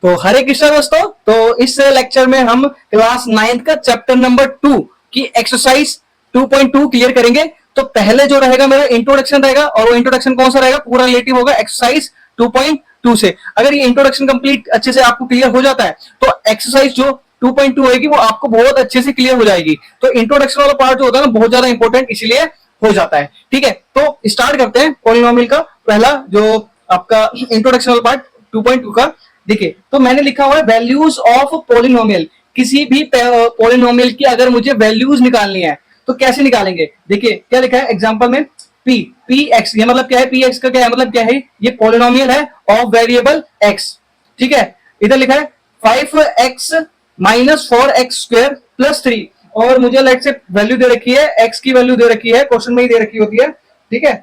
तो हरे कृष्णा दोस्तों, तो इस लेक्चर में हम क्लास 9th का चैप्टर नंबर 2 की एक्सरसाइज 2.2 क्लियर करेंगे। तो पहले जो रहेगा मेरा इंट्रोडक्शन रहेगा, और वो इंट्रोडक्शन कौन सा रहेगा, पूरा रिलेटिव होगा एक्सरसाइज 2.2 से। अगर ये इंट्रोडक्शन कंप्लीट अच्छे से आपको क्लियर हो जाता है तो एक्सरसाइज जो 2.2 होगी वो आपको बहुत अच्छे से क्लियर हो जाएगी। तो इंट्रोडक्शन वाला पार्ट जो होता है ना बहुत ज्यादा इंपॉर्टेंट इसलिए हो जाता है। ठीक है, तो स्टार्ट करते हैं पॉलिनोमियल का पहला जो आपका इंट्रोडक्शन वाला पार्ट 2.2 का। देखिए, तो मैंने लिखा हुआ है वैल्यूज ऑफ पॉलिनोमियल। किसी भी पॉलिनोमियल की अगर मुझे वैल्यूज निकालनी है तो कैसे निकालेंगे। देखिए क्या लिखा है एग्जांपल में, पी एक्स, ये मतलब क्या है, पी एक्स का क्या है, मतलब क्या है, ये पॉलिनोमियल है ऑफ वेरिएबल एक्स। ठीक है, इधर लिखा है 5x minus 4x square plus 3, और मुझे लेट से वैल्यू दे रखी है, एक्स की वैल्यू दे रखी है, क्वेश्चन में ही दे रखी होती है। ठीक है,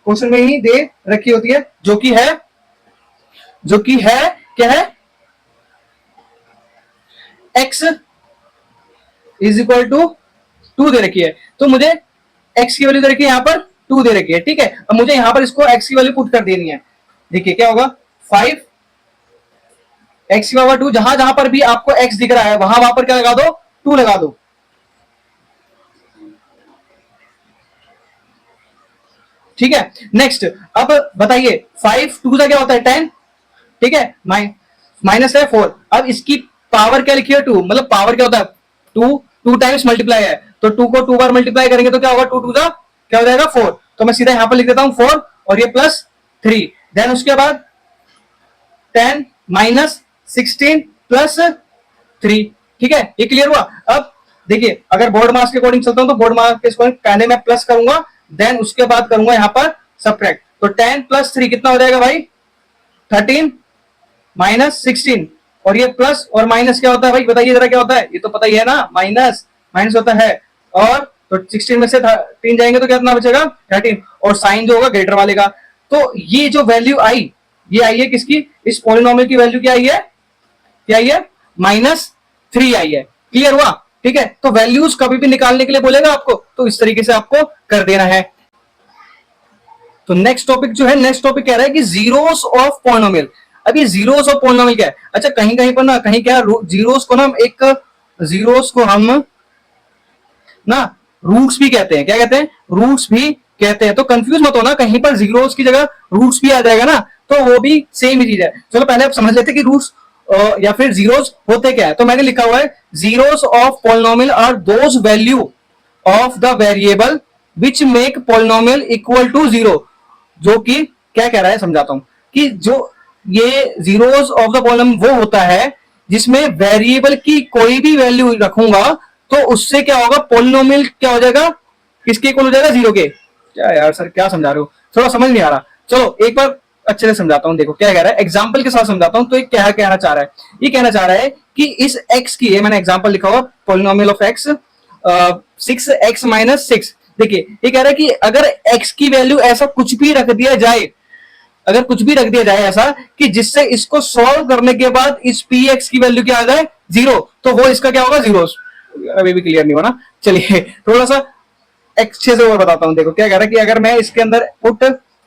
क्वेश्चन में ही दे रखी होती है, जो कि है क्या है, x इज इक्वल टू 2 दे रखी है। तो मुझे x की वैल्यू दे रखी है, यहां पर 2 दे रखी है। ठीक है, अब मुझे यहां पर इसको x की वैल्यू पुट कर देनी है। देखिए क्या होगा, 5 x की पावर 2, जहां जहां पर भी आपको x दिख रहा है वहां पर क्या लगा दो, 2 लगा दो। ठीक है, नेक्स्ट अब बताइए 5 2 का क्या होता है 10। ठीक है, माइनस है 4। अब इसकी पावर क्या लिखी है 2, मतलब पावर क्या होता है 2 टाइम्स मल्टीप्लाई है, तो 2 को 2 बार मल्टीप्लाई करेंगे तो क्या होगा, 2 2 का क्या हो जाएगा 4। तो मैं सीधा यहां पर लिख देता हूं 4 और ये प्लस 3। देन उसके बाद 10 माइनस 16 प्लस 3। ठीक है, ये क्लियर हुआ। अब देखिए अगर बोर्ड मार्क्स के अकॉर्डिंग चलता हूं तो बोर्ड मार्क्स के अकॉर्डिंग पहले मैं प्लस करूंगा, देन उसके बाद करूंगा यहां पर सब्ट्रैक्ट। तो 10 प्लस 3 कितना हो जाएगा भाई, 13 माइनस 16, और ये प्लस और माइनस क्या होता है भाई, बताइए जरा क्या होता है, ये तो पता ही है ना, माइनस माइनस होता है। और तो 16 में से 3 जाएंगे तो कितना बचेगा 13, और साइन जो होगा ग्रेटर वाले का। तो ये जो वैल्यू आई, ये आई है किसकी, इस पॉलिनोमियल की वैल्यू क्या आई है, क्या आई है, -3 आई है। क्लियर हुआ। ठीक है, तो वैल्यूज कभी भी निकालने के लिए बोलेगा आपको तो इस तरीके से आपको कर देना है। तो नेक्स्ट टॉपिक जो है, नेक्स्ट टॉपिक कह रहा है कि जीरोस ऑफ पॉलिनोमियल। अब ये जीरोस ऑफ पॉलिनोमियल क्या है, अच्छा कहीं कहीं पर ना, कहीं क्या जीरोस को ना जीरोस को हम ना रूट्स भी कहते हैं। क्या कहते हैं, रूट्स भी कहते हैं। तो कंफ्यूज मत हो ना, कहीं पर जीरोस की जगह रूट्स भी आ जाएगा ना, तो वो भी सेम ही चीज है। चलो पहले आप समझ लेते कि रूट्स या फिर जीरोस होते क्या है। तो मैंने लिखा हुआ है zeros of polynomial are those value of the variable which make polynomial equal to 0। जो कि क्या कह रहा है समझाता हूं, कि जो ये जीरोस ऑफ द पॉलिनोमियल वो होता है जिसमें वेरिएबल की कोई भी वैल्यू रखूंगा तो उससे क्या होगा, पॉलिनोमियल क्या हो जाएगा, किसके इक्वल हो जाएगा, 0 के। क्या यार सर क्या समझा रहे हो, थोड़ा समझ नहीं आ रहा। चलो एक बार अच्छे से समझाता हूं, देखो क्या कह रहा है, एग्जाम्पल के साथ समझाता हूं। तो ये क्या कहना चाह रहा है, ये कहना चाह रहा है कि इस x की, ये मैंने एग्जाम्पल लिखा हुआ polynomial of x 6x minus 6। देखिए ये कह रहा है कि अगर x की वैल्यू ऐसा कुछ भी रख दिया जाए, अगर कुछ भी रख दिया जाए ऐसा कि जिससे इसको सॉल्व करने के बाद इस px की वैल्यू क्या आ जाए 0, तो वो इसका क्या होगा, जीरो। अभी भी क्लियर नहीं हुआ ना, चलिए थोड़ा सा अच्छे से और बताता हूं। देखो क्या कह रहा है कि अगर मैं इसके अंदर पुट,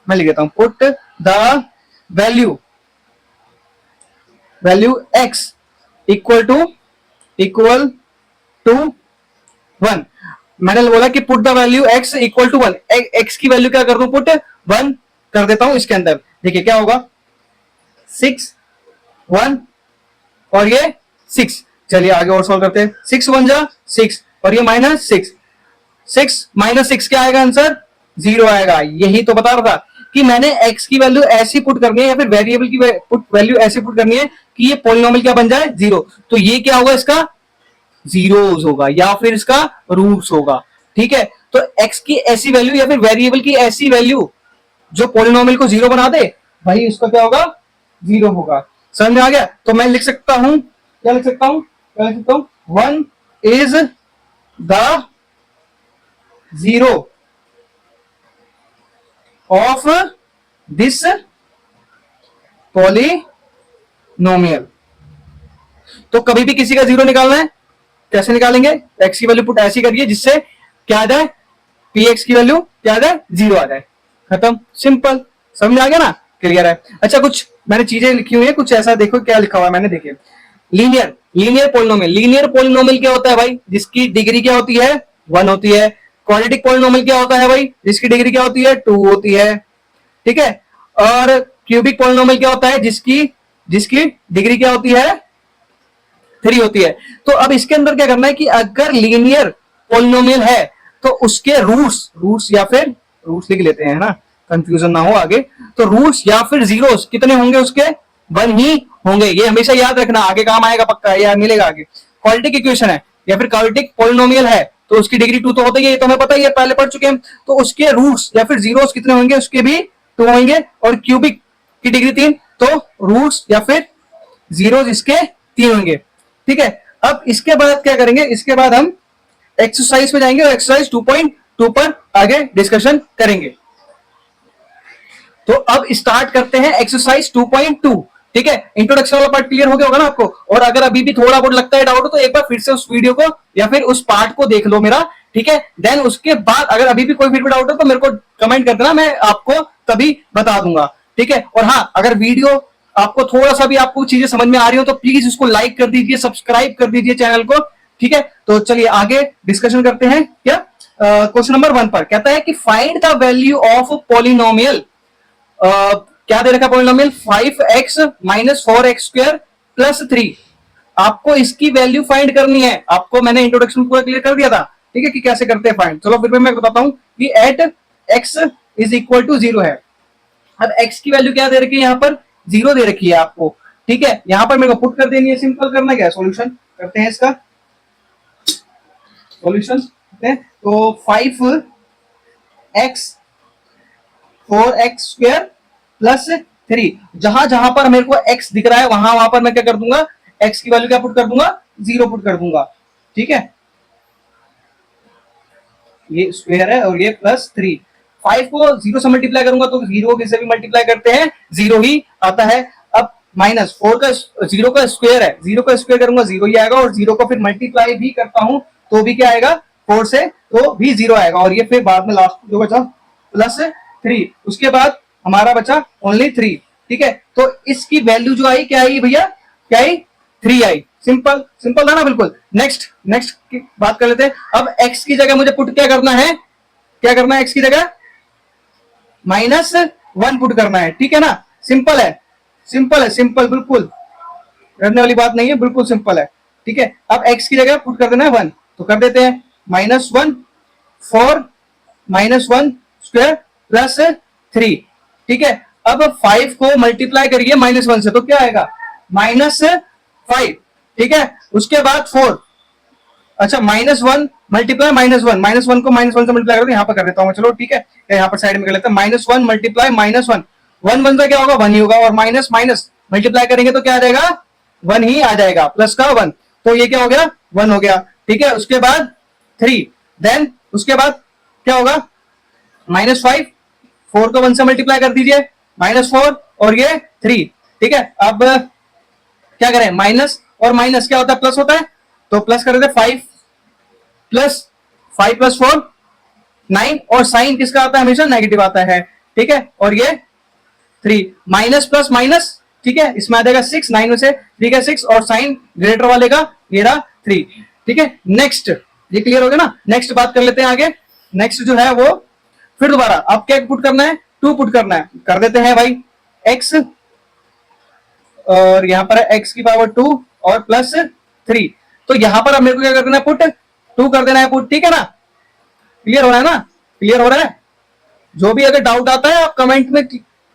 मैं लिख देता हूं put the value x equal to 1। मैंने बोला कि put the value x equal to 1, x की वैल्यू क्या कर दूं, पुट 1 कर देता हूं इसके अंदर। देखिए क्या होगा, 6 1 और ये 6। चलिए आगे और सॉल्व करते हैं। 6 1 जा 6 और ये -6, 6 -6 क्या आएगा आंसर, 0 आएगा। यही तो बता रहा था कि मैंने x की वैल्यू ऐसी पुट करनी है या फिर वेरिएबल की वैल्यू ऐसी पुट करनी है कि ये पॉलिनोमियल क्या बन जाए, 0। तो ये क्या होगा, इसका जीरोस होगा या फिर इसका रूट्स होगा। ठीक है, तो x की ऐसी वैल्यू या फिर वेरिएबल की ऐसी वैल्यू जो पॉलिनोमियल को 0 बना दे, भाई उसका क्या होगा, 0 होगा। समझ में आ गया। तो मैं लिख सकता हूं, क्या लिख सकता हूं, 1 is the 0 of this polynomial. तो कभी भी किसी का 0 निकालना है, कैसे निकालेंगे, x की वैल्यू पुट ऐसी करिए जिससे क्या आ जाए, px की वैल्यू क्या आ जाए, 0 आ जाए, खत्म, सिंपल। समझ में आ गया ना, क्लियर है। अच्छा, कुछ मैंने चीजें लिखी हुई है, कुछ ऐसा देखो क्या लिखा हुआ है मैंने, देखिए लीनियर पोलिनोमियल। लीनियर पोलिनोमियल क्या होता है भाई, जिसकी डिग्री क्या होती है, 1 होती है। क्वाड्रेटिक पोलिनोमियल क्या होता है भाई, जिसकी डिग्री क्या होती है, 2 होती है, ठीक है। और क्यूबिक पोलिनोमियल क्या होता है, जिसकी जिसकी डिग्री क्या होती है, 3 होती है। तो अब इसके अंदर क्या करना है कि अगर लीनियर पोलिनोमियल है तो उसके रूट्स या फिर रूट्स लिख लेते हैं ना, कंफ्यूजन ना हो आगे। तो रूट्स या फिर जीरोस कितने होंगे उसके, 1 ही होंगे। ये हमेशा याद रखना, आगे काम आएगा पक्का, या मिलेगा आगे। क्वाड्रेटिक इक्वेशन है या फिर क्वाड्रेटिक पोलिनोमियल है तो उसकी डिग्री 2 तो होती है, ये तो हमें पता ही है, पहले पढ़ चुके हैं। तो उसके रूट्स या फिर जीरोस कितने होंगे, उसके भी 2 होंगे। और क्यूबिक की डिग्री 3, तो रूट्स या फिर जीरोस इसके 3 होंगे, ठीक है। अब इसके बाद क्या करेंगे, इसके बाद हम एक्सरसाइज पे जाएंगे और एक्सरसाइज 2.2 पर आगे डिस्कशन करेंगे। तो अब स्टार्ट करते हैं एक्सरसाइज 2.2, ठीक है। इंट्रोडक्शन वाला पार्ट क्लियर हो गया होगा ना आपको। और अगर अभी भी थोड़ा बहुत लगता है डाउट तो एक बार फिर से उस वीडियो को या फिर उस पार्ट को देख लो मेरा, ठीक है। देन उसके बाद अगर अभी भी कोई फिर भी डाउट है तो मेरे को कमेंट कर देना, मैं आपको तभी बता दूंगा, ठीक है। और हाँ, अगर वीडियो आपको थोड़ा सा भी आपको चीजें समझ में आ रही हो तो प्लीज उसको लाइक कर दीजिए, सब्सक्राइब कर दीजिए चैनल को, ठीक है। तो चलिए आगे डिस्कशन करते हैं। क्या क्वेश्चन नंबर 1 पर कहता है कि find the value of polynomial, क्या दे रखा polynomial, 5x minus 4x square plus 3। आपको इसकी वैल्यू फाइंड करनी है। आपको मैंने इंट्रोडक्शन पूरा क्लियर कर दिया था, ठीक है, कि कैसे करते हैं फाइंड। चलो फिर मैं बताता हूं कि at x is equal to 0 है। अब x की वैल्यू क्या दे रखी है, यहाँ पर 0 दे रखी है आपको, ठीक है। यहां पर मेरे को पुट कर देनी है, सिंपल करना क्या है, सॉल्यूशन करते हैं इसका, सॉल्यूशन करते हैं। तो 5x 4x स्क्वायर प्लस 3, जहां जहां पर मेरे को x दिख रहा है वहां वहां पर मैं क्या कर दूंगा, x की वैल्यू क्या पुट कर दूंगा, 0 पुट कर दूंगा, ठीक है। ये स्क्वायर है और ये प्लस 3। 5 को 0 से मल्टीप्लाई करूंगा तो 0 किसे भी मल्टीप्लाई करते हैं 0 ही आता है। अब माइनस 4 का 0 का स्क्वायर है, 0 का स्क्वायर करूंगा 0 ही आएगा, और 0 को फिर मल्टीप्लाई भी करता हूं तो भी क्या आएगा, 4 से तो भी 0 आएगा। और ये फिर बाद में लास्ट जो बचा प्लस 3, उसके बाद हमारा बचा ओनली 3, ठीक है। तो इसकी वैल्यू जो आई क्या आई भैया, क्या आई, 3 आई। सिंपल सिंपल था ना, बिल्कुल। नेक्स्ट नेक्स्ट की बात कर लेते हैं। अब x की जगह मुझे पुट क्या करना है, क्या करना है, x की जगह -1 पुट करना है, ठीक है ना। सिंपल है, सिंपल है, सिंपल, बिल्कुल करने वाली बात नहीं है, बिल्कुल सिंपल है, ठीक है। अब x की जगह पुट कर देना है 1, तो कर देते हैं -1 4 -1 स्क्वायर प्लस 3, ठीक है। अब 5 को मल्टीप्लाई करिए -1 से तो क्या आएगा, -5, ठीक है। उसके बाद 4, अच्छा -1 मल्टीप्लाई -1 को -1 से मल्टीप्लाई करो, यहां पर कर देता हूं, चलो ठीक है, यहां पर साइड में कर लेते हैं। -1 मल्टीप्लाई -1, 1 1 से क्या होगा, 1 ही होगा, और माइनस माइनस मल्टीप्लाई करेंगे तो क्या आ जाएगा, 1 ही आ जाएगा, प्लस का 1, तो ये क्या हो गया, 1 हो गया, ठीक है। उसके बाद 3, देन उसके बाद क्या होगा, -5, 4 को 1 से मल्टीप्लाई कर दीजिए, -4 और ये 3, ठीक है। अब क्या करें, माइनस और माइनस क्या होता है, प्लस होता है, तो प्लस कर देते 5 प्लस 4 9, और साइन किसका आता है, हमेशा नेगेटिव आता है, ठीक है। और ये 3 माइनस प्लस माइनस, ठीक है, इसमें आ जाएगा 6, 9 में से 3 का 6, और साइन ग्रेटर वाले का ये रहा 3, ठीक है। नेक्स्ट, ये क्लियर हो गया ना। नेक्स्ट बात कर लेते हैं आगे। नेक्स्ट जो है वो फिर दोबारा अब क्या पुट करना है, 2 पुट करना है, कर देते हैं भाई x, और यहां पर है x की पावर 2 और प्लस 3, तो यहां पर अब मेरे को क्या कर देना है, पुट 2 कर देना है पुट, ठीक है ना। क्लियर हो रहा है ना, क्लियर हो रहा है। जो भी अगर डाउट आता है आप कमेंट में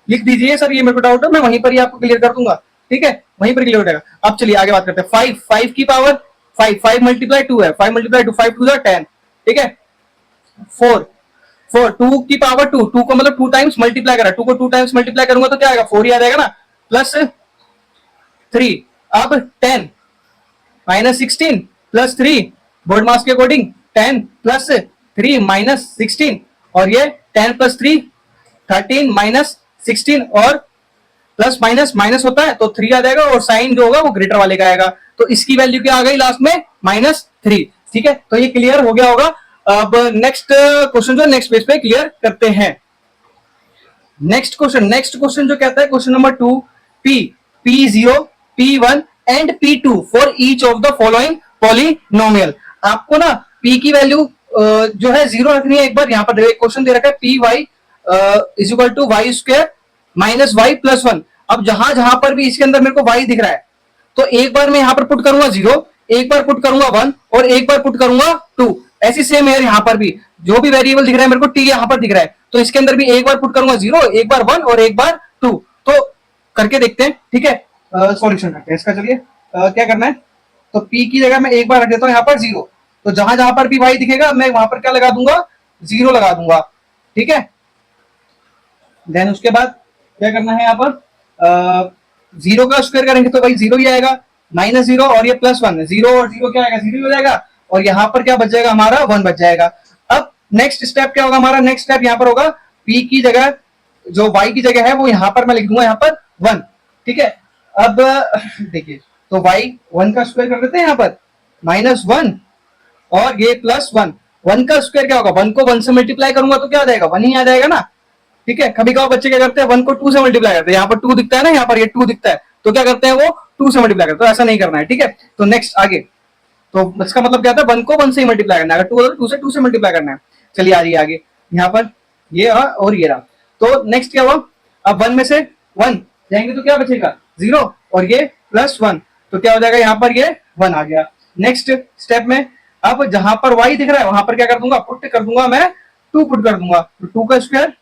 लिख दीजिए, सर ये मेरे को डाउट है, मैं वहीं पर ही आपको क्लियर कर दूंगा, ठीक है, वहीं पर क्लियर हो जाएगा। अब चलिए आगे बात करते हैं। 5 की पावर 5 मल्टीप्लाई 2 है, 5 मल्टीप्लाई 2 5 2 10, ठीक है। 4 2 की पावर 2 को मतलब 2 टाइम्स मल्टीप्लाई करा, 2 को 2 टाइम्स मल्टीप्लाई करूंगा तो क्या आएगा, 4 ही आ जाएगा ना, प्लस 3। अब 10 -16 प्लस 3, बोर्ड मास के अकॉर्डिंग 10 प्लस 3 -16, और ये 10 प्लस 3 13 -16, और प्लस माइनस माइनस होता है तो 3 आ जाएगा, और साइन जो होगा वो ग्रेटर वाले का आएगा, तो इसकी वैल्यू क्या आ गई लास्ट में, -3, ठीक है। तो ये क्लियर हो गया होगा। अब नेक्स्ट क्वेश्चन जो नेक्स्ट पेज पे क्लियर करते हैं। नेक्स्ट क्वेश्चन जो कहता है question number 2, P0, P1 and P2 for each of the following polynomial. आपको ना P की वैल्यू जो है 0 रखनी है। एक बार यहाँ पर क्वेश्चन दे रखा है Py is equal to y square minus y plus 1। अब जहां जहां पर भी इसके अंदर मेरे को y दिख रहा है तो एक बार मैं यहाँ पर पुट करूंगा 0, एक बार पुट करूंगा 1 और एक बार पुट करूंगा 2। ऐसी सेम है यहाँ पर भी जो भी वेरिएबल दिख रहा है मेरे को t यहाँ पर दिख रहा है तो इसके अंदर भी एक बार पुट करूंगा 0, एक बार 1 और एक बार 2। तो करके देखते हैं, ठीक है, सॉल्यूशन करते हैं इसका। चलिए क्या करना है, तो p की जगह मैं एक बार रख देता हूँ यहाँ पर 0। तो जहां जहां पर भी y दिखेगा मैं वहां पर क्या लगा दूंगा, 0 लगा दूंगा, ठीक है। देन उसके बाद क्या करना है, यहाँ पर 0 का स्क्वायर करेंगे तो भाई 0 ही आएगा, -0 और ये +1, 0 और 0 क्या आएगा, 0 ही हो जाएगा। और यहाँ पर क्या बच जाएगा हमारा, 1 बच जाएगा। अब नेक्स्ट स्टेप क्या होगा हमारा, नेक्स्ट स्टेप यहाँ पर होगा p की जगह जो y की जगह है वो यहाँ पर मैं लिख दूंगा यहाँ पर 1, ठीक है। अब देखिए तो y 1 का स्क्वायर कर देते हैं यहाँ पर -1 और ये +1। 1 का स्क्वायर क्या होगा, 1 को 1 से मल्टीप्लाई करूंगा तो क्या आ जाएगा, 1 ही आ जाएगा ना, ठीक है। कभी कभार बच्चे क्या करते हैं 1 को 2 से मल्टीप्लाई करते हैं, यहाँ पर 2 दिखता है ना, यहाँ पर ये 2 दिखता है तो क्या करते हैं वो 2 से मल्टीप्लाई करते हैं, तो ऐसा नहीं करना है, ठीक है। तो नेक्स्ट आगे, तो इसका मतलब क्या था, 1 को 1 से ही मल्टीप्लाई करना है, अगर 2 से मल्टीप्लाई करना है। चलिए आ रही है आगे, यहाँ पर ये और ये रहा। तो नेक्स्ट क्या हुआ, अब 1 में से 1 जाएंगे तो क्या बचेगा 0 और ये +1 तो क्या हो जाएगा, यहाँ पर ये 1 आ गया। नेक्स्ट स्टेप में अब जहां पर y दिख रहा है वहां पर क्या कर दूंगा, पुट कर दूंगा मैं 2 पुट कर दूंगा, तो 2 का स्क्वायर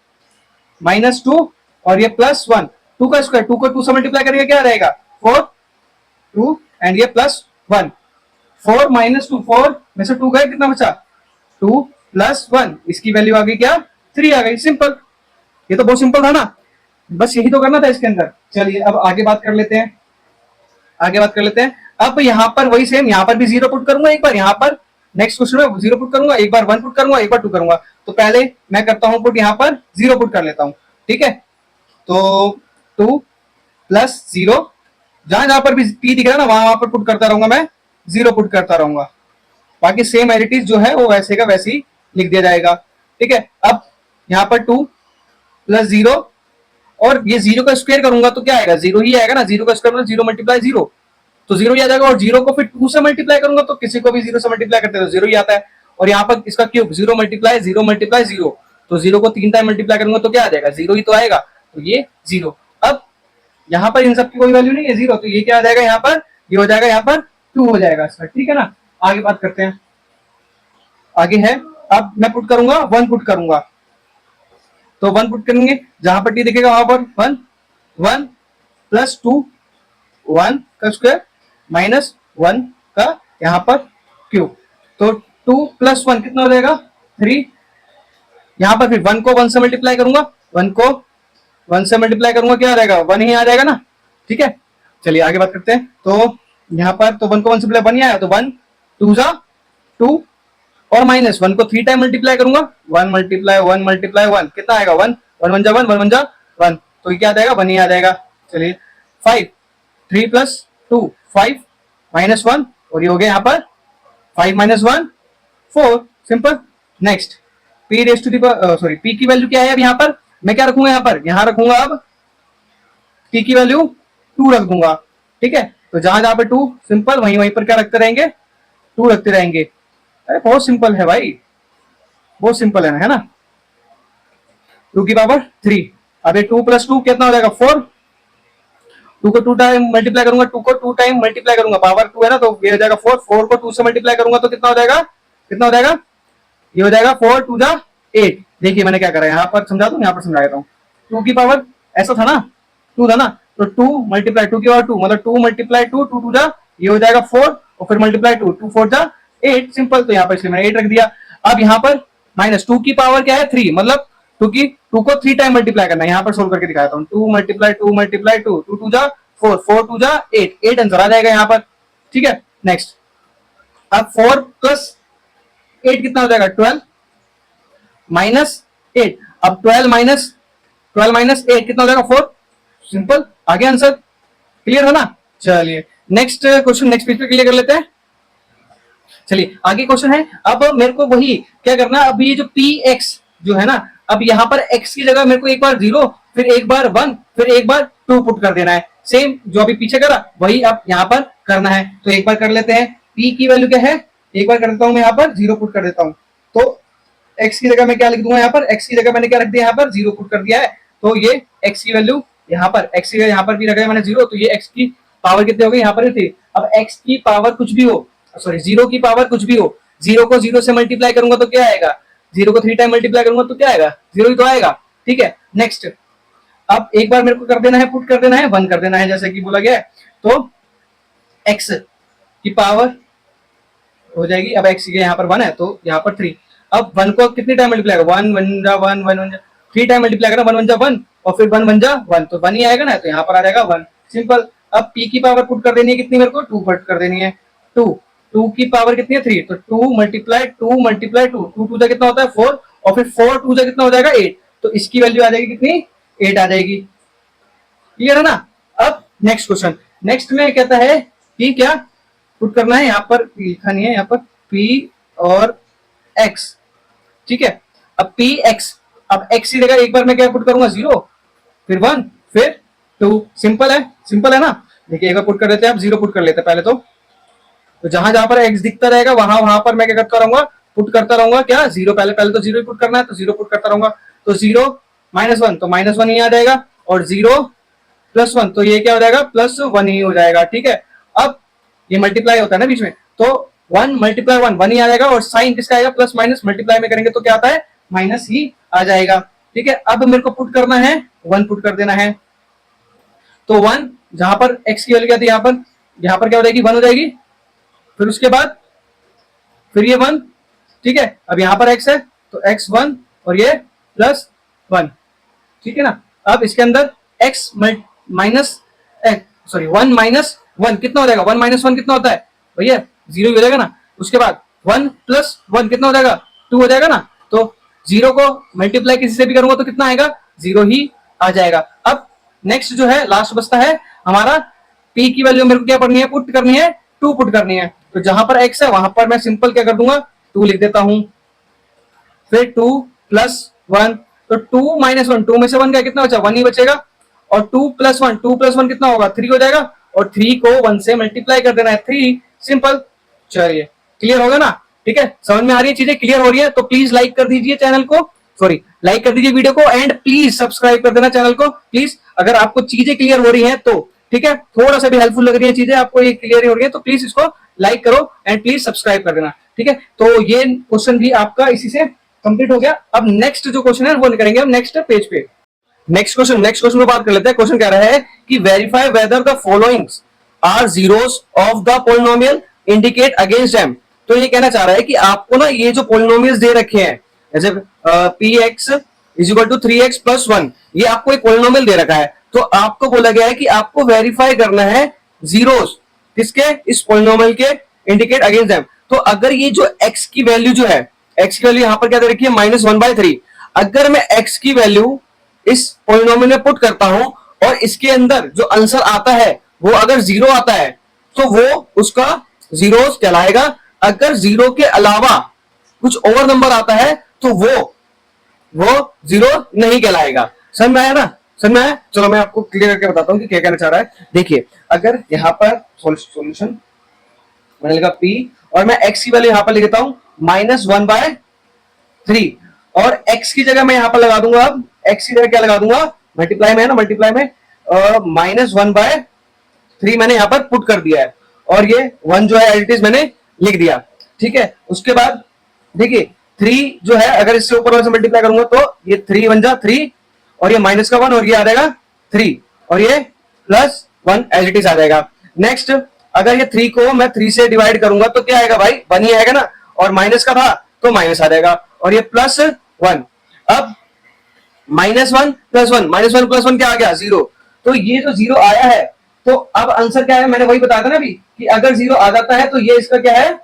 -2 और ये +1, 2 का स्क्वायर 2 को 2 से मल्टीप्लाई करेंगे क्या रहेगा 4, 2 एंड ये +1, 4 -2, 4 में से 2 गए कितना बचा 2 +1, इसकी वैल्यू आ गई क्या 3 आ गई। सिंपल, ये तो बहुत सिंपल था ना, बस यही तो करना था इसके अंदर। चलिए अब आगे बात कर लेते हैं, आगे बात कर लेते हैं। अब यहाँ पर वही सेम, यहाँ पर भी 0 पुट करूंगा एक बार, यहाँ पर नेक्स्ट क्वेश्चन में 0 पुट करूंगा, एक बार 1 पुट करूंगा, एक बार 2 करूंगा। तो पहले मैं करता हूं पुट, यहाँ पर 0 पुट कर लेता हूं, ठीक है। तो 2 + 0, जहां जहां पर भी p दिख रहा है ना वहां पर पुट करता रहूंगा मैं, 0 पुट करता रहूंगा, बाकी सेम एडिटिव जो है वो वैसे का वैसे ही लिख दिया जाएगा, ठीक है। अब यहाँ पर 2 + 0 और ये 0 का स्क्वायर करूंगा तो क्या आएगा, 0 ही आएगा ना, 0 का स्क्वायर मतलब 0 × 0 तो 0 ही आ जाएगा। और 0 को फिर 2 से मल्टीप्लाई करूंगा तो किसी को भी 0 से मल्टीप्लाई करते हैं तो 0 ही आता है। और यहाँ पर इसका क्यूब 0 × 0 × 0 तो 0 को 3 टाइम मल्टीप्लाई करूंगा तो क्या आ जाएगा, 0 ही तो आएगा, तो ये 0। अब यहाँ पर इन सब की कोई वैल्यू नहीं है 0, तो ये क्या आ जाएगा यहाँ पर, ये हो जाएगा यहाँ पर 2 हो जाएगा इसका, ठीक है ना। आगे बात करते हैं, आगे है अब मैं पुट करूंगा 1 पुट करूंगा, तो 1 पुट करेंगे जहां पर t दिखेगा वहां पर 1, 1 + 2, 1 का स्क्वायर -1 का यहाँ पर क्यूब, तो 2 + 1 कितना हो जाएगा 3। यहाँ पर फिर 1 को 1 से मल्टीप्लाई करूंगा, 1 को 1 से मल्टीप्लाई करूंगा क्या आ जाएगा, 1 ही आ जाएगा ना, ठीक है। चलिए आगे बात करते हैं, तो यहाँ पर तो 1 को 1 से मल्टीप्लाई 1 ही आया, तो 1 2 जा 2 और -1 को 3 टाइम मल्टीप्लाई करूंगा, 1 × 1 कितना आएगा 1, 1 1 जा 1, 1 1 जा 1, तो ये क्या आ जाएगा 1 ही आ जाएगा। चलिए 5, 3 + 2 5 -1 और ये हो गया यहाँ पर 5 - 1 4, सिंपल। नेक्स्ट p की वैल्यू क्या है अब यहाँ पर मैं क्या रखूंगा, यहाँ रखूंगा अब p की वैल्यू 2 रख दूंगा, ठीक है। तो जहां जहां पर 2 सिंपल वहीं वहीं पर क्या रखते रहेंगे 2 रखते रहेंगे। अरे बहुत सिंपल है भाई, बहुत सिंपल है ना। 2 की पावर 3, अब 2 + 2 कितना हो जाएगा 4, 2 को 2 टाइम मल्टीप्लाई करूंगा, 2 को 2 टाइम मल्टीप्लाई करूंगा, पावर 2 है ना, तो ये हो जाएगा 4, 4 को 2 से मल्टीप्लाई करूंगा तो कितना हो जाएगा, ये हो जाएगा 4 2 जा 8। देखिए मैंने क्या करा, यहाँ पर समझा दूं, यहाँ पर समझा देता हूँ। 2 की पावर ऐसा था ना, 2 था ना, तो 2 × 2 की पावर 2 मतलब 2 × 2, 2 2 जा, ये हो जाएगा 4 और फिर मल्टीप्लाई 2, 2 4 जा 8, सिंपल। तो यहाँ पर इसलिए मैंने 8 रख दिया। अब यहाँ पर -2 की पावर क्या है 3, मतलब 2 को 3 टाइम मल्टीप्लाई करना है, यहाँ पर सोल्व करके दिखाता हूँ। 2 × 2 × 2, 2 2 जा 4, 4 2 जा 8, 8 आंसर आ जाएगा यहाँ पर, ठीक है। नेक्स्ट अब 4 + 8 कितना हो जाएगा 12 -8, अब 12 - 8 कितना हो जाएगा 4, सिंपल, आगे आंसर क्लियर है ना। चलिए नेक्स्ट क्वेश्चन, नेक्स्ट पेज पे क्लियर कर लेते हैं। चलिए आगे क्वेश्चन है, अब मेरे को वही क्या करना है, अब ये जो px जो है ना, अब यहाँ पर x की जगह मेरे को एक बार 0 फिर एक बार 1, फिर एक बार 2 पुट कर देना है। सेम जो अभी पीछे करा वही आप यहाँ पर करना है। तो एक बार कर लेते हैं, p की वैल्यू क्या है, एक बार कर देता हूं मैं यहाँ पर 0 पुट कर देता हूं। तो x की जगह मैं क्या लिख दूंगा, यहाँ पर x की जगह मैंने क्या रख दिया, यहाँ पर 0 पुट कर दिया है। तो ये x की वैल्यू यहाँ पर, x की यहाँ पर भी रखा है मैंने 0, तो ये x की पावर कितनी हो गई, यहाँ पर थी। अब x की पावर कुछ भी हो, सॉरी 0 की पावर कुछ भी हो, 0 को 0 से मल्टीप्लाई करूंगा तो क्या आएगा, 0 को 3 टाइम मल्टीप्लाई करूंगा तो क्या आएगा, 0 ही तो आएगा। ठीक है, नेक्स्ट अब एक बार मेरे को कर देना है, पुट कर देना है, 1 कर देना है जैसे कि बोला गया है। तो x की पावर हो जाएगी, अब x की यहाँ पर 1 है तो यहाँ पर 3। अब 1 को कितनी टाइम मल्टीप्लाई करो, 1 1 जा 1 1 1 जा 3 टाइम मल्टीप्लाई करना, 1 1 जा 1 और फिर 1 1 जा 1, तो 1 ही आएगा ना, तो यहाँ पर आ जाएगा 1, सिंपल। अब p की पावर पुट कर देनी है कितनी, मेरे को 2 पुट कर देनी है, 2 2 की पावर कितनी है 3, तो 2 मल्टीप्लाई 2 मल्टीप्लाई 2, 2 2 जा कितना होता है 4 और फिर 4 2 जा कितना हो जाएगा 8, तो इसकी वैल्यू आ जाएगी कितनी, 8 आ जाएगी। क्लियर है ना। अब नेक्स्ट क्वेश्चन, नेक्स्ट में कहता है कि क्या पुट करना है, यहाँ पर लिखा नहीं है, यहाँ पर p और x, ठीक है। अब p x, अब x की जगह एक बार मैं क्या पुट करूंगा 0, फिर 1, फिर 2, सिंपल है, सिंपल है ना। देखिए एक बार पुट कर देते हैं, अब 0 पुट कर लेते हैं पहले तो जहां जहां पर x दिखता रहेगा वहां वहां पर मैं क्या करता रहूंगा, पुट करता रहूंगा क्या 0, पहले पहले तो 0 ही पुट करना है, तो 0 पुट करता रहूंगा। तो 0 -1 तो -1 ही आ जाएगा, और 0 +1 तो ये क्या हो जाएगा, +1 ही हो जाएगा। ठीक है, अब ये मल्टीप्लाई होता है ना बीच में, तो 1 × 1 1 ही आ जाएगा, और साइन किसका आएगा, प्लस माइनस, मल्टीप्लाई में करेंगे तो क्या आता है, माइनस ही आ जाएगा। ठीक है, अब मेरे को पुट करना है, 1 पुट कर देना है। तो 1 जहां पर x की वैल्यू क्या थी, यहाँ पर क्या हो जाएगी, 1 हो जाएगी, फिर उसके बाद फिर ये 1, ठीक है। अब यहाँ पर x है तो x 1 और ये +1, ठीक है ना। अब इसके अंदर x माइनस सॉरी 1 - 1 कितना हो जाएगा, 1 - 1 कितना होता है भैया, 0 ही हो जाएगा ना। उसके बाद 1 + 1 कितना हो जाएगा, 2 हो जाएगा ना। तो 0 को मल्टीप्लाई किसी से भी करूंगा तो कितना आएगा, 0 ही आ जाएगा। अब नेक्स्ट जो है लास्ट बचता है हमारा, p की वैल्यू मेरे को क्या करनी है, पुट करनी है, 2 पुट करनी है। तो जहां पर x है वहां पर मैं सिंपल क्या कर दूंगा, 2 लिख देता हूं, फिर 2 + 1, तो 2 - 1, 2 में से 1 का कितना बचा, 1 ही बचेगा, और 2 + 1, 2 + 1 कितना होगा, 3 हो जाएगा, और 3 को 1 से मल्टीप्लाई कर देना है, 3, सिंपल। चलिए क्लियर होगा ना। ठीक है, समझ में आ रही है, चीजें क्लियर हो रही है, तो प्लीज लाइक कर दीजिए चैनल को, सॉरी लाइक कर दीजिए वीडियो को, एंड प्लीज सब्सक्राइब कर देना चैनल को प्लीज, अगर आपको चीजें क्लियर हो रही हैं तो। ठीक है, थोड़ा सा भी हेल्पफुल लग रही है चीजें आपको, ये क्लियर हो रही है तो प्लीज इसको लाइक करो एंड प्लीज सब्सक्राइब कर देना। ठीक है, तो ये क्वेश्चन भी आपका इसी से कंप्लीट हो गया। अब नेक्स्ट जो क्वेश्चन है वो करेंगे हम नेक्स्ट पेज पे। नेक्स्ट क्वेश्चन में बात कर लेते हैं। क्वेश्चन कह रहा है कि verify whether the followings are zeros of the polynomial, indicate against them. तो ये कहना चाह रहा है कि आपको ना ये जो पोलिनोमियल्स दे रखे हैं, जैसे px = 3x + 1, ये आपको एक पोलिनोमियल दे रखा है, तो आपको बोला गया है कि आपको वेरीफाई करना है जीरोस किसके, इस पोलिनोमियल के, इंडिकेट अगेंस्ट देम। तो अगर ये जो x की वैल्यू जो है, x की वैल्यू यहाँ पर क्या दे रखी है, -1/3, अगर मैं x की वैल्यू इस पोलिनोमियल में पुट करता हूं और इसके अंदर जो आंसर आता है वो अगर 0 आता है तो वो उसका जीरोस कहलाएगा। अगर 0 के अलावा कुछ और नंबर आता है तो वो 0 नहीं कहलाएगा। समझ में आया ना, समझ में आया। चलो मैं आपको क्लियर करके बताता हूं कि क्या कहना चाह रहा है। देखिए अगर यहां पर सॉल्यूशन मैंने लिखा p और मैं x की वैल्यू यहां पर लिख देता हूं -1/3, और x की जगह मैं यहां पर लगा दूंगा, अब x की जगह क्या लगा दूंगा, मल्टीप्लाई में है ना, मल्टीप्लाई में -1/3 मैंने यहां पर पुट कर दिया है, और ये 1 जो है एज इट इज मैंने लिख दिया। ठीक है, उसके बाद देखिए 3 जो है अगर इससे ऊपर वाले से मल्टीप्लाई करूंगा तो ये 3 1 जा 3, और ये -1 और ये आ जाएगा 3, और ये +1 एज इट इज आ जाएगा। नेक्स्ट अगर ये 3 को मैं 3 से डिवाइड करूंगा तो क्या आएगा भाई, 1 ही आएगा ना, और माइनस का था तो माइनस आ जाएगा, और ये +1। अब -1 + 1, -1 + 1 क्या आ गया, 0। तो ये जो 0 आया है, तो अब आंसर क्या है, मैंने वही बताया था ना अभी कि अगर 0 आ जाता है तो ये इसका क्या है,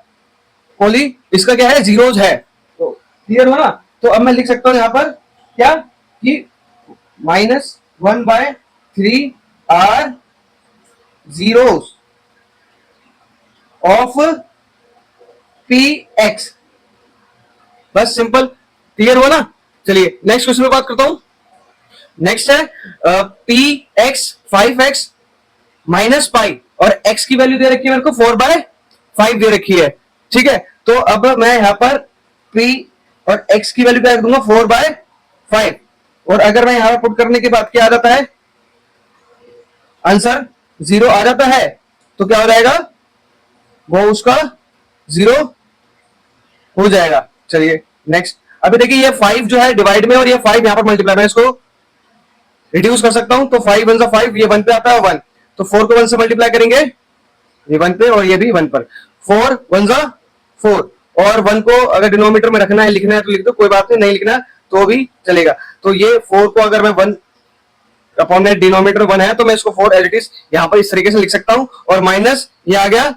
इसका क्या है, जीरोज है। तो क्लियर हो ना। तो अब मैं लिख सकता हूं यहां पर क्या कि -1/3 आर जीरोस ऑफ px, बस सिंपल। क्लियर हुआ ना। चलिए नेक्स्ट क्वेश्चन में बात करता हूं। नेक्स्ट है P x 5x minus pi, और x की वैल्यू दे रखी है मेरे को 4/5 दे रखी है। ठीक है, तो अब मैं यहां पर p और x की वैल्यू क्या रख दूंगा 4/5, और अगर मैं यहां पर पुट करने के बाद क्या आ जाता है, आंसर 0 आ जाता है, तो क्या हो जाएगा, वो उसका 0 हो जाएगा। चलिए नेक्स्ट, अभी देखिए ये 5 जो है डिवाइड में, और ये 5 यहां पर मल्टीप्लाई में, इसको रिड्यूस कर सकता हूं, तो 5 1 5, ये 1 पे आता है 1, तो 4 को 1 से मल्टीप्लाई करेंगे, ये 1 पे और ये भी 1 पर, 4 1 4, और 1 को अगर डिनोमीटर में रखना है, लिखना है तो लिख दो, कोई बात नहीं, नहीं लिखना तो भी चलेगा। तो ये 4 को अगर मैं 1 अपॉन में डिनोमीटर 1 है, तो मैं इसको 4 एज इट इज यहां पर इस तरीके से लिख सकता हूं, और माइनस ये आ गया,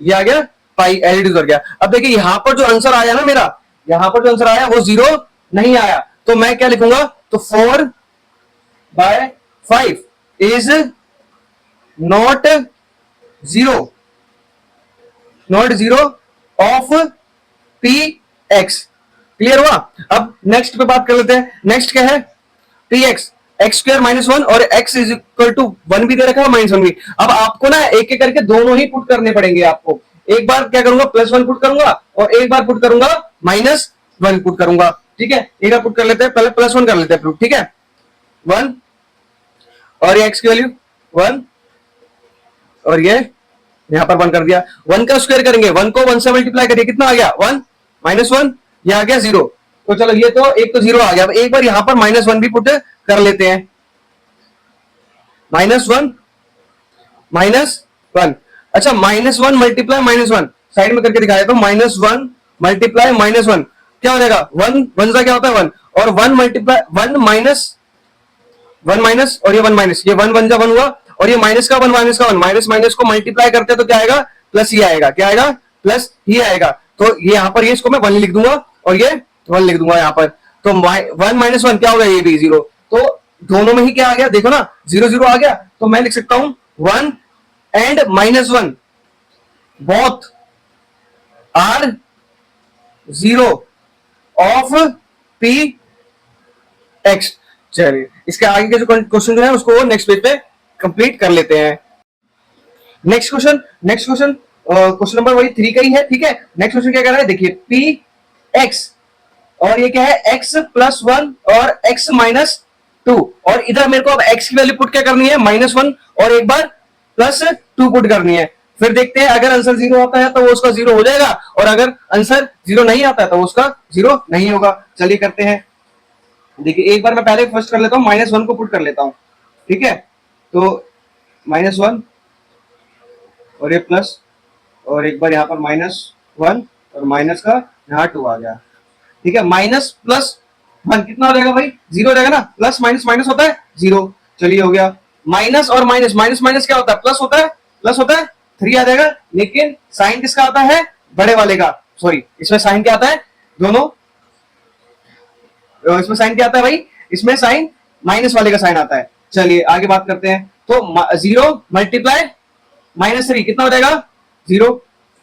ये आ गया पाई, एज इट इज हो गया। अब देखिए यहां पर जो आंसर आया ना मेरा, यहां पर जो आंसर आया वो 0 नहीं आया, तो मैं क्या लिखूंगा, तो 4/5 is not 0, not 0 of P X. Clear हुआ? अब नेक्स्ट पे बात कर लेते हैं। नेक्स्ट क्या है, P x x square minus 1, और x इज इक्वल टू 1 भी दे रखा है, -1 भी। अब आपको ना एक एक करके दोनों ही पुट करने पड़ेंगे आपको। एक बार क्या करूंगा, +1 पुट करूंगा, और एक बार पुट करूंगा -1 पुट करूंगा। ठीक है, एक बार पुट कर लेते हैं, पहले +1 कर लेते हैं प्रूफ। ठीक है, 1, और ये x की वैल्यू 1, और ये यहां पर 1 कर दिया। 1 का स्क्वायर करेंगे, 1 को 1 से मल्टीप्लाई करिए, कितना आ गया 1 -1, ये आ गया 0। तो चलो ये तो एक तो 0 आ गया। अब एक बार यहां पर -1 भी पुट कर लेते हैं, -1 -1, अच्छा -1 मल्टीप्लाई -1 साइड में करके दिखा देता हूं, -1 मल्टीप्लाई -1 क्या हो जाएगा, 1 1 का क्या होता है 1, और 1 मल्टीप्लाई 1 माइनस 1 माइनस, और ये 1 माइनस, ये 1 1 जा 1 हुआ, और ये माइनस का 1 माइनस का 1, माइनस माइनस को मल्टीप्लाई करते हैं तो क्या आएगा, प्लस ही आएगा। क्या आएगा, प्लस ही आएगा। तो ये यहां पर ये इसको मैं 1 लिख दूंगा, और ये 1 लिख दूंगा यहां पर। तो 1 -1 क्या होगा, ये भी 0। तो दोनों में ही क्या आ गया, देखो ना 0 0 आ गया। तो मैं लिख सकता हूं 1 and -1 both are 0 of P X. चलिए इसके आगे के जो क्वेश्चन जो है उसको नेक्स्ट पेज पे कंप्लीट कर लेते हैं। नेक्स्ट क्वेश्चन क्वेश्चन नंबर वही 3 का ही है। ठीक है, नेक्स्ट क्वेश्चन क्या कह रहा है, देखिए पी एक्स, और ये क्या है x +1 और x -2, और इधर मेरे को अब x की वैल्यू पुट क्या करनी है, -1, और एक बार +2 पुट करनी है। फिर देखते हैं अगर आंसर 0 आता है तो वो उसका 0 हो जाएगा, और अगर आंसर 0 नहीं आता है तो वो उसका 0 नहीं होगा। चलिए करते हैं। देखिए एक बार मैं पहले फर्स्ट कर लेता हूँ, -1 को पुट कर लेता हूँ। ठीक है, तो -1 और ये प्लस, और एक बार यहाँ पर -1 और माइनस का यहाँ 2 आ गया। ठीक है, -+1 कितना हो जाएगा भाई, 0 हो जाएगा ना, प्लस माइनस माइनस होता है 0। चलिए हो गया, माइनस और माइनस, माइनस माइनस क्या होता है, प्लस होता है, प्लस होता है 3 आ जाएगा। लेकिन साइन किसका आता है, बड़े वाले का, सॉरी इसमें साइन क्या आता है, दोनों इसमें साइन क्या आता है भाई, इसमें साइन माइनस वाले का साइन आता है। चलिए आगे बात करते हैं। तो 0 मल्टीप्लाई -3 कितना हो जाएगा, 0।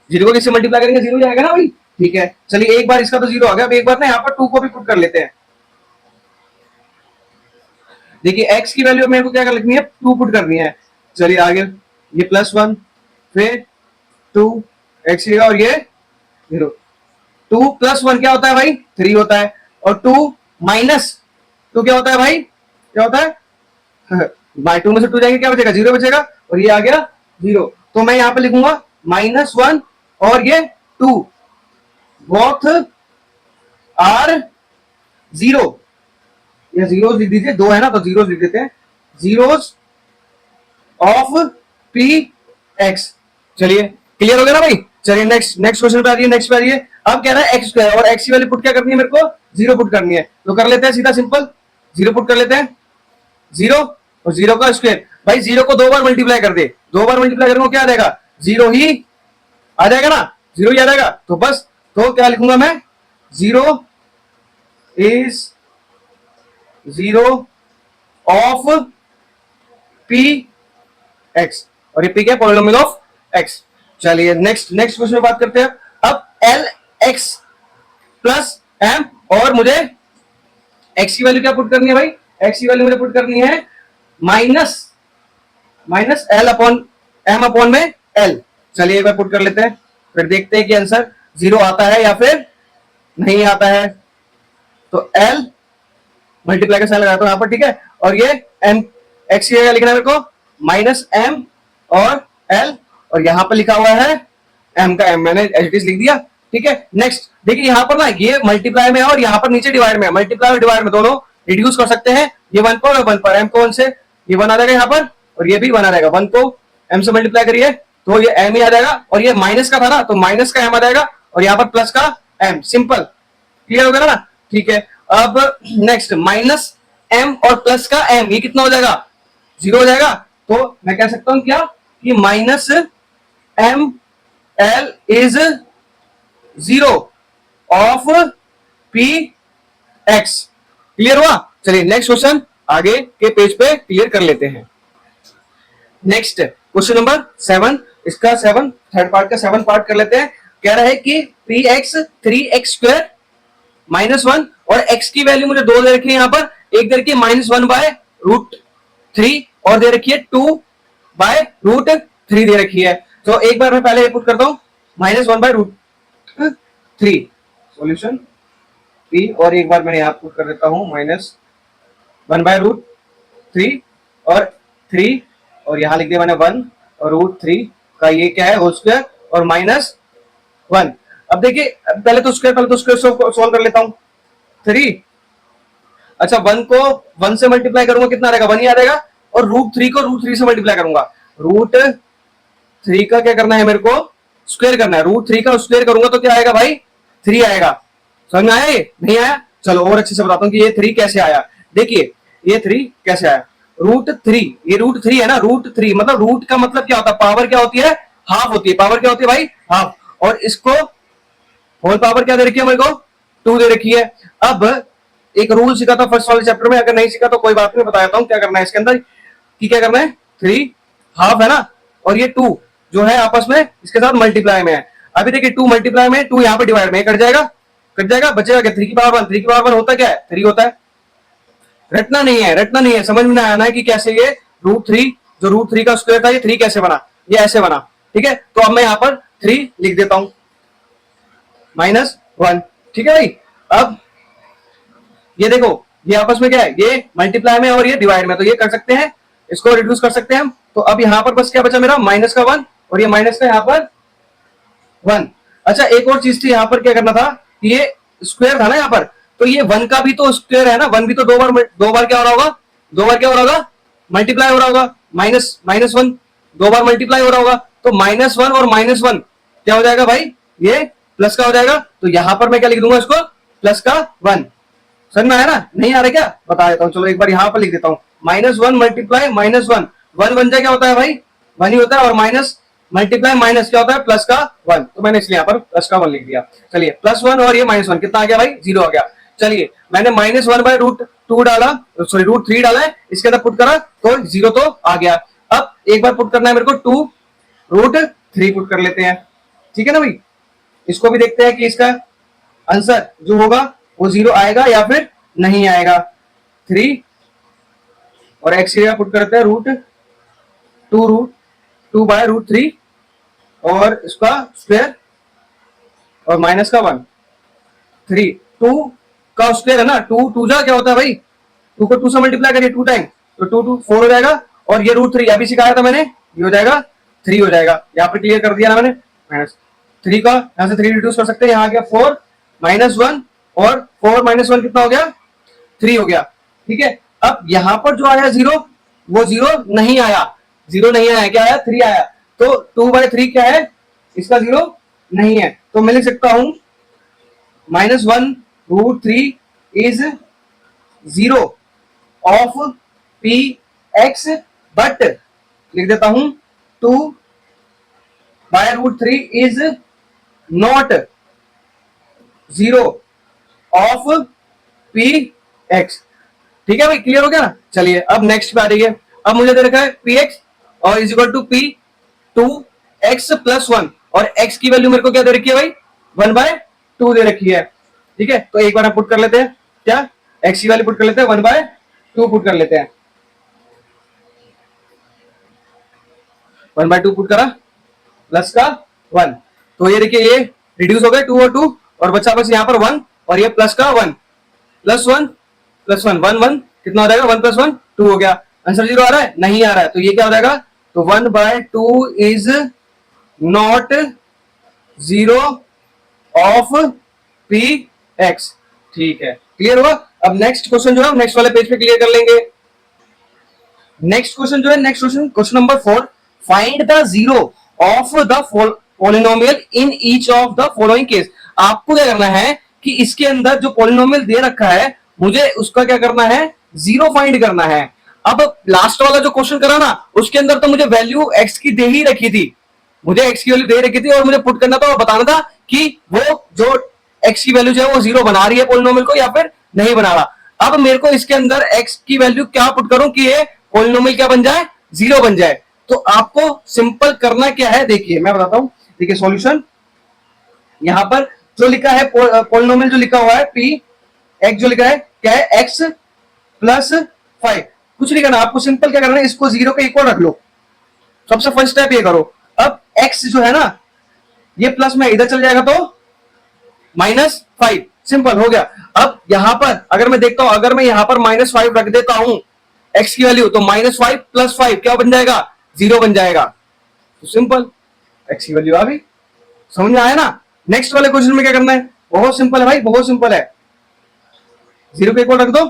0 को किससे मल्टीप्लाई करेंगे, 0 जाएगा ना भाई। ठीक है, चलिए एक बार इसका तो 0 आ गया। अब एक बार ना यहाँ पर 2 को भी पुट कर लेते हैं। देखिए x की वैल्यू मेरे को क्या कर लिखनी है, 2 पुट करनी है। चलिए आगे, ये +1 फिर 2 x और ये 0। 2 + 1 क्या होता है भाई, 3 होता है, और 2 माइनस 2 क्या होता है भाई, क्या होता है, बाय 2 में से 2 जाएंगे क्या बचेगा, 0 बचेगा, और ये आ गया 0। तो मैं यहाँ पे लिखूंगा -1 और ये 2 बोथ आर 0, या जीरो लिख दीजिए, 2 है ना तो जीरो लिख देते हैं, जीरोस ऑफ पी एक्स। चलिए क्लियर हो गया ना भाई। चलिए नेक्स्ट क्वेश्चन पे आ रही है, नेक्स्ट पे आ रही है। अब कह रहा है x स्क्वायर, और x की वैल्यू पुट क्या करनी है मेरे को, 0 पुट करनी है। तो कर लेते हैं सीधा सिंपल, 0 पुट कर लेते हैं, 0 और 0 का स्क्वायर। भाई 0 को 2 बार मल्टीप्लाई कर दे, 2 बार मल्टीप्लाई करूंगा क्या आ जाएगा, 0 ही आ जाएगा ना, 0 ही आ जाएगा। तो बस, तो क्या लिखूंगा मैं, 0 इज 0 ऑफ पी एक्स, और ये पी क्या, पॉलिनोमियल ऑफ एक्स। चलिए नेक्स्ट क्वेश्चन में बात करते हैं। अब एल एक्स प्लस एम, और मुझे एक्स की वैल्यू क्या पुट करनी है भाई, एक्स की वैल्यू मुझे पुट करनी है minus L upon M upon में एल। चलिए एक बार पुट कर लेते हैं, फिर देखते हैं कि आंसर 0 आता है या फिर नहीं आता है। तो एल मल्टीप्लाई का साइन लगाता हूं यहां पर, ठीक है। और ये एम एक्स की जगह लिखना है मेरे को माइनस एम और एल, और यहां पर लिखा हुआ है एम का एम, मैंने एज इट इज लिख दिया, ठीक है। नेक्स्ट देखिए यहां पर ना ये मल्टीप्लाई में है और यहां पर नीचे डिवाइड में है। मल्टीप्लाई और डिवाइड में दोनों रिड्यूस कर सकते हैं, ये 1 पर और 1 पर, एम को 1 से ये 1 आ जाएगा यहाँ पर, और ये भी 1 आ जाएगा। 1 को एम से मल्टीप्लाई करिए तो ये एम ही आ जाएगा, और ये माइनस का था ना तो माइनस का एम आ जाएगा, और यहाँ पर प्लस का एम। सिंपल, क्लियर हो गया ना, ठीक है। अब नेक्स्ट माइनस एम और प्लस का एम, ये कितना हो जाएगा 0 हो जाएगा। तो मैं कह सकता हूं क्या कि minus M L is 0 of P X. Clear हुआ। चलिए नेक्स्ट क्वेश्चन आगे के पेज पे क्लियर कर लेते हैं। नेक्स्ट क्वेश्चन नंबर 7, इसका 7 थर्ड पार्ट का 7 पार्ट कर लेते हैं। कह रहा है कि P x 3x square minus 1, और x की वैल्यू मुझे 2 दे रखी है यहाँ पर, एक दे रखी है -1 बाय रूट 3 और दे रखी है 2 बाय रूट 3 दे रखी है। तो एक बार मैं पहले पुट करता हूं -1 बाय रूट 3 सॉल्यूशन p, और एक बार मैं यहां पुट कर देता हूं -1 बाय रूट 3 और 3, और यहां लिख दिया मैंने 1 और रूट 3 का ये क्या है होल स्क्वायर और -1। अब देखिए पहले तो स्क्वायर सोल्व कर लेता हूं। 3, अच्छा 1 को 1 से मल्टीप्लाई करूंगा कितना रहेगा 1 ही आ जाएगा, और रूट 3 को रूट 3 से मल्टीप्लाई करूंगा। रूट 3 का क्या करना है मेरे को स्क्वायर करना है, रूट 3 का स्क्वायर करूंगा तो क्या आएगा भाई 3 आएगा। समझ में आया ये नहीं आया? चलो और अच्छे से बताता हूं कि ये 3 कैसे आया। देखिए ये 3 कैसे आया, रूट 3, ये रूट 3 है ना, रूट 3 मतलब रूट का मतलब क्या होता है, पावर क्या होती है हाफ होती है, पावर क्या होती है भाई हाफ, और इसको होल पावर क्या दे रखी है मेरे को 2 दे रखी है। अब एक रूल सीखा था फर्स्ट वाले चैप्टर में, अगर नहीं सीखा तो कोई बात नहीं, बताता हूं क्या करना है इसके अंदर कि क्या करना है। 3 हाफ है ना, और ये 2 जो है आपस में इसके साथ मल्टीप्लाई में है। अभी देखिए 2 मल्टीप्लाई में, 2 यहाँ पर डिवाइड में, कट जाएगा बचेगा क्या 3 की पावर 1। 3 की पावर 1 होता क्या है 3 होता है। रटना नहीं है, समझ में आना है कि कैसे ये रूट 3 जो रूट 3 का स्क्वायर था ये 3 कैसे बना, ये ऐसे बना, ठीक है। तो अब मैं यहाँ पर 3 लिख देता हूं -1, ठीक है भाई। अब ये देखो ये आपस में क्या है, ये मल्टीप्लाई में और ये डिवाइड में, तो ये कर सकते हैं, इसको रिड्यूस कर सकते हैं हम। तो अब यहाँ पर बस क्या बचा मेरा माइनस का 1 और ये माइनस का यहाँ पर 1। अच्छा एक और चीज थी यहाँ पर, क्या करना था, ये स्क्वायर था ना यहाँ पर, तो ये 1 का भी तो स्क्वायर है ना, 1 भी तो दो बार क्या हो रहा होगा, 2 बार क्या हो रहा होगा मल्टीप्लाई हो रहा होगा, -1 2 बार मल्टीप्लाई हो रहा होगा। तो -1 और -1 क्या हो जाएगा भाई, ये प्लस का हो जाएगा। तो यहां पर मैं क्या लिख दूंगा इसको प्लस का 1। समझ में आया ना, नहीं आ रहा क्या बता देता हूँ, चलो एक बार यहां पर लिख देता हूँ -1 मल्टीप्लाई -1, 1 1 क्या होता है भाई 1 ही होता है, और माइनस मल्टीप्लाई माइनस क्या होता है प्लस का 1, तो मैंने इसलिए यहाँ पर प्लस का 1 लिख दिया। चलिए +1 और ये -1 कितना आ गया भाई 0 आ गया। चलिए मैंने -1 बाय रूट 2 डाला, सॉरी रूट 3 डाला है, इसके अंदर पुट करा तो 0 तो आ गया। अब एक बार पुट करना है मेरे को 2 रूट 3 पुट कर लेते हैं, ठीक है ना भाई। इसको भी देखते हैं कि इसका आंसर जो होगा वो 0 आएगा या फिर नहीं आएगा। 3 और x की जगह पुट करते हैं रूट 2 बाय रूट 3 और इसका स्क्वायर और माइनस का 1। 3 2 का स्क्वायर है ना, 2 जा क्या होता है भाई, 2 को 2 से मल्टीप्लाई करिए 2 टाइम, तो 2 2 4 हो जाएगा, और ये रूट 3 अभी सिखाया था मैंने, ये हो जाएगा 3 हो जाएगा। यहाँ पर क्लियर कर दिया ना मैंने, -3 का यहाँ से 3 रिड्यूस कर सकते हैं, यहाँ आ गया 4 -1 और 4 -1 कितना हो गया 3 हो गया, ठीक है। अब यहाँ पर जो आया 0 वो 0 नहीं आया, 0 नहीं आया, क्या आया 3 आया, तो 2/3 क्या है इसका 0 नहीं है। तो मैं लिख सकता हूं -1 root 3 is 0 of P X, but लिख देता हूं 2/√3 is not 0 of P X, ठीक है भाई, क्लियर हो गया ना। चलिए अब नेक्स्ट पे आ रही है। अब मुझे दे रखा है पी एक्स और is equal to P 2x + 1, और x की वैल्यू मेरे को क्या दे रखी है भाई 1/2 दे रखी है, ठीक है। तो एक बार हम पुट कर लेते हैं, क्या x की वैल्यू पुट कर लेते हैं 1/2, 2 पुट कर लेते हैं, 1/2 पुट करा, प्लस का 1, तो ये देखिए ये रिड्यूस हो गए 2 और 2, और बचा बस यहाँ पर 1, और ये प्लस का 1, प्लस 1 प्लस 1, 1 1 कितना हो जाएगा, 1 + 1 2 हो गया। आंसर 0 आ रहा है, नहीं आ रहा है, तो ये क्या हो जाएगा, तो 1/2 is not 0 of P X. ठीक है, क्लियर हुआ। अब नेक्स्ट क्वेश्चन जो है नेक्स्ट वाले पेज पे क्लियर कर लेंगे। नेक्स्ट क्वेश्चन जो है, next question, question number 4, find the zero of the polynomial in each of the following case. आपको क्या करना है कि इसके अंदर जो पॉलिनोमियल दे रखा है मुझे उसका क्या करना है, जीरो फाइंड करना है। अब लास्ट वाला जो क्वेश्चन करा ना उसके अंदर तो मुझे वैल्यू एक्स की दे ही रखी थी, मुझे एक्स की वैल्यू दे रखी थी और मुझे पुट करना था और बताना था कि वो जो एक्स की वैल्यू जो है वो जीरो बना रही है पॉलिनोमियल को या फिर नहीं बना रहा। अब मेरे को इसके अंदर एक्स की वैल्यू क्या पुट करूं कि ये पॉलिनोमियल क्या बन जाए, जीरो बन जाए। तो आपको सिंपल करना क्या है, देखिए मैं बताता हूं। देखिए सॉल्यूशन, यहां पर जो लिखा है पॉलिनोमियल जो लिखा हुआ है पी एक्स, जो लिखा है क्या है, एक्स प्लस 5, कुछ नहीं करना आपको, सिंपल क्या करना है, इसको जीरो के इक्वल रख लो। सबसे फर्स्ट स्टेप ये करो। अब x जो है ना ये प्लस में इधर चल जाएगा तो -5, सिंपल हो गया। अब यहां पर अगर मैं देखता हूं, अगर मैं यहां पर -5 रख देता हूं x की वैल्यू, तो -5 + 5 क्या बन जाएगा, 0 बन जाएगा। तो सिंपल x की वैल्यू आ गई, समझ में आया ना। नेक्स्ट वाले क्वेश्चन में क्या करना है, बहुत सिंपल है भाई, बहुत सिंपल है, 0 के इक्वल रख दो,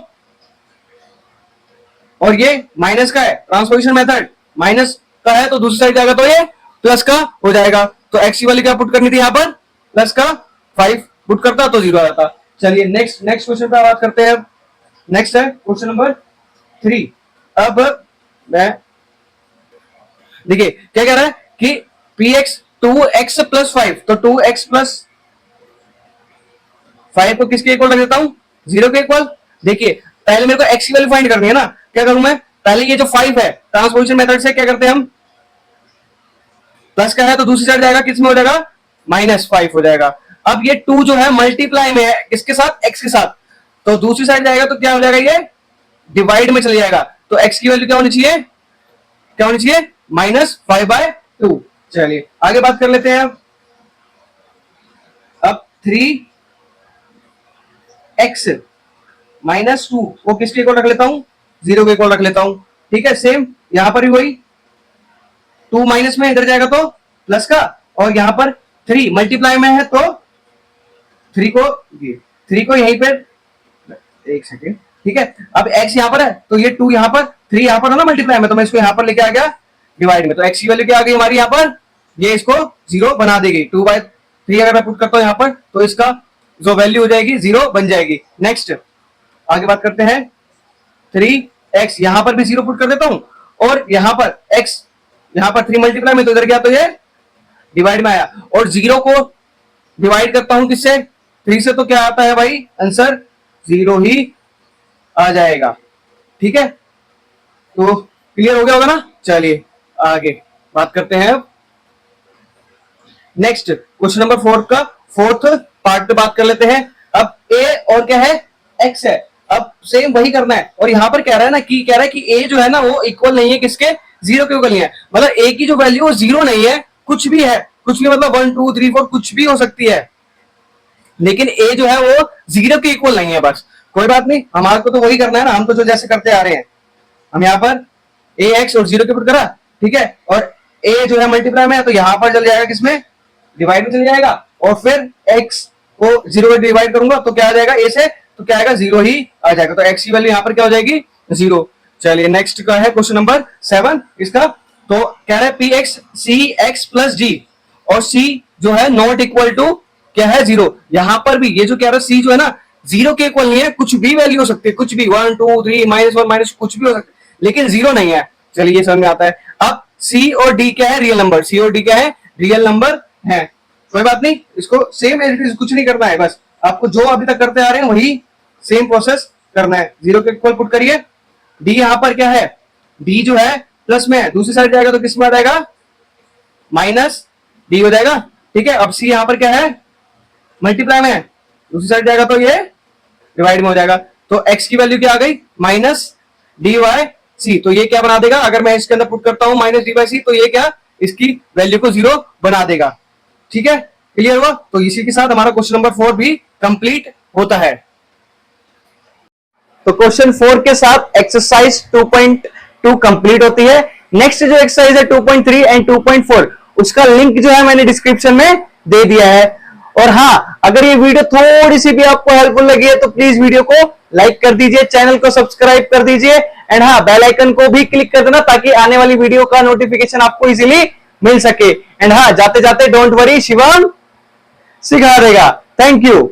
और ये माइनस का है, ट्रांसपोजिशन मेथड, माइनस का है तो दूसरी साइड जाएगा तो ये प्लस का हो जाएगा। तो एक्स की वैल्यू क्या पुट करनी थी, यहां पर प्लस का 5 पुट करता तो 0 आ जाता। चलिए नेक्स्ट क्वेश्चन पे बात करते हैं। नेक्स्ट है क्वेश्चन नंबर 3। अब मैं देखिए क्या कह रहा है कि px 2x + 5, तो 2x + 5 को किसके इक्वल रख देता हूं, 0 के इक्वल। देखिए पहले मेरे को x की वैल्यू फाइंड करनी है ना, क्या करूं मैं, पहले ये जो 5 है ट्रांसपोजिशन मेथड से क्या करते हैं हम, प्लस का है तो दूसरी साइड जाएगा, किस में हो जाएगा, -5 हो जाएगा। अब ये 2 जो है मल्टीप्लाई में है किसके साथ, x के साथ, तो दूसरी साइड जाएगा तो क्या हो जाएगा, ये डिवाइड में चले जाएगा। तो x की वैल्यू क्या होनी चाहिए, क्या होनी चाहिए, -5/2। चलिए आगे बात कर लेते हैं। अब 3x -2 वो किसके इक्वल रख लेता हूं, 0 के इक्वल रख लेता हूं। ठीक है, सेम यहां पर भी वही, 2 माइनस में इधर जाएगा तो प्लस का, और यहां पर 3 मल्टीप्लाई में है तो 3 को यहीं पर, एक सेकेंड, ठीक है। अब x यहां पर है तो ये 2 यहां पर, 3 यहां पर है ना मल्टीप्लाई में, तो मैं इसको यहां पर लेके आ गया डिवाइड में, तो x की वैल्यू क्या आ गई हमारी, यहां पर ये इसको 0 बना देगी। 2/3 अगर मैं पुट करता हूं यहां पर तो इसका जो वैल्यू हो जाएगी 0 बन जाएगी। नेक्स्ट आगे बात करते हैं, 3x यहां पर भी 0 पुट कर देता हूं, और यहां पर x यहां पर 3 मल्टीप्लाई में तो इधर गया तो ये डिवाइड में आया, और 0 को डिवाइड करता हूं किससे, 3 से, तो क्या आता है भाई, आंसर 0 ही आ जाएगा। ठीक है, तो क्लियर हो गया होगा ना। चलिए आगे बात करते हैं। नेक्स्ट क्वेश्चन नंबर 4 का फोर्थ पार्ट पे बात कर लेते हैं। अब a और क्या है, x है। अब सेम वही करना है, और यहां पर कह रहा है ना कि, कह रहा है कि a जो है ना वो इक्वल नहीं है किसके, 0 के इक्वल नहीं है, मतलब a की जो वैल्यू वो 0 नहीं है, कुछ भी है, कुछ भी मतलब 1 2 3 4 कुछ भी हो सकती है, लेकिन a जो है वो 0 के इक्वल नहीं है। बस कोई बात नहीं, हमारे को तो वही करना है ना, हम तो जो जैसे करते आ रहे हैं, हम यहाँ पर ax और 0 के पुट करा, ठीक है, और a जो है मल्टीप्लाई में है तो यहां पर चल जाएगा किसमें, डिवाइड में चल जाएगा, और फिर x को 0 में डिवाइड करूंगा तो क्या आ जाएगा, a से, तो क्या आएगा, 0 ही आ जाएगा। तो x की वैल्यू यहां पर क्या हो जाएगी, 0। चलिए नेक्स्ट का है क्वेश्चन नंबर 7 इसका, तो कह रहा है px cx + g, और c जो है नॉट इक्वल टू क्या है, 0। यहां पर भी ये जो कह रहा है c जो है ना 0 के इक्वल नहीं है, कुछ भी वैल्यू हो सकती है, कुछ भी 1 2 3 -1 कुछ भी हो सकता है, लेकिन 0 नहीं है। चलिए ये समझ में आता है। अब c और d क्या है, रियल नंबर, c और d क्या है, रियल नंबर है। कोई बात नहीं, इसको सेम कुछ नहीं करना है, बस आपको जो अभी तक करते आ रहे हैं वही सेम प्रोसेस करना है। 0 के इक्वल पुट करिए, d यहां पर क्या है, d जो है प्लस में है, दूसरी साइड जाएगा तो किस में आ जाएगा, -d हो जाएगा। ठीक है, अब c यहां पर क्या है, मल्टीप्लाई में, दूसरी साइड जाएगा तो ये डिवाइड में हो जाएगा। तो x की वैल्यू क्या आ गई, डी वाई सी। तो ये क्या बना देगा, अगर मैं इसके अंदर पुट करता हूं माइनस डी वाई सी, तो ये क्या इसकी वैल्यू को 0 बना देगा। ठीक है, क्लियर हुआ। तो इसी के साथ हमारा क्वेश्चन नंबर 4 भी कंप्लीट होता है। तो क्वेश्चन 4 के साथ एक्सरसाइज 2.2 कंप्लीट होती है। नेक्स्ट जो एक्सरसाइज है 2.3 एंड 2.4, उसका लिंक जो है मैंने डिस्क्रिप्शन में दे दिया है। और हाँ, अगर ये वीडियो थोड़ी सी भी आपको हेल्पफुल लगी है तो प्लीज वीडियो को लाइक कर दीजिए, चैनल को सब्सक्राइब कर दीजिए, एंड हाँ, बेल आइकन को भी क्लिक कर देना ताकि आने वाली वीडियो का नोटिफिकेशन आपको इजीली मिल सके। एंड हाँ, जाते जाते डोंट वरी, शिवम सिखा देगा। Thank you.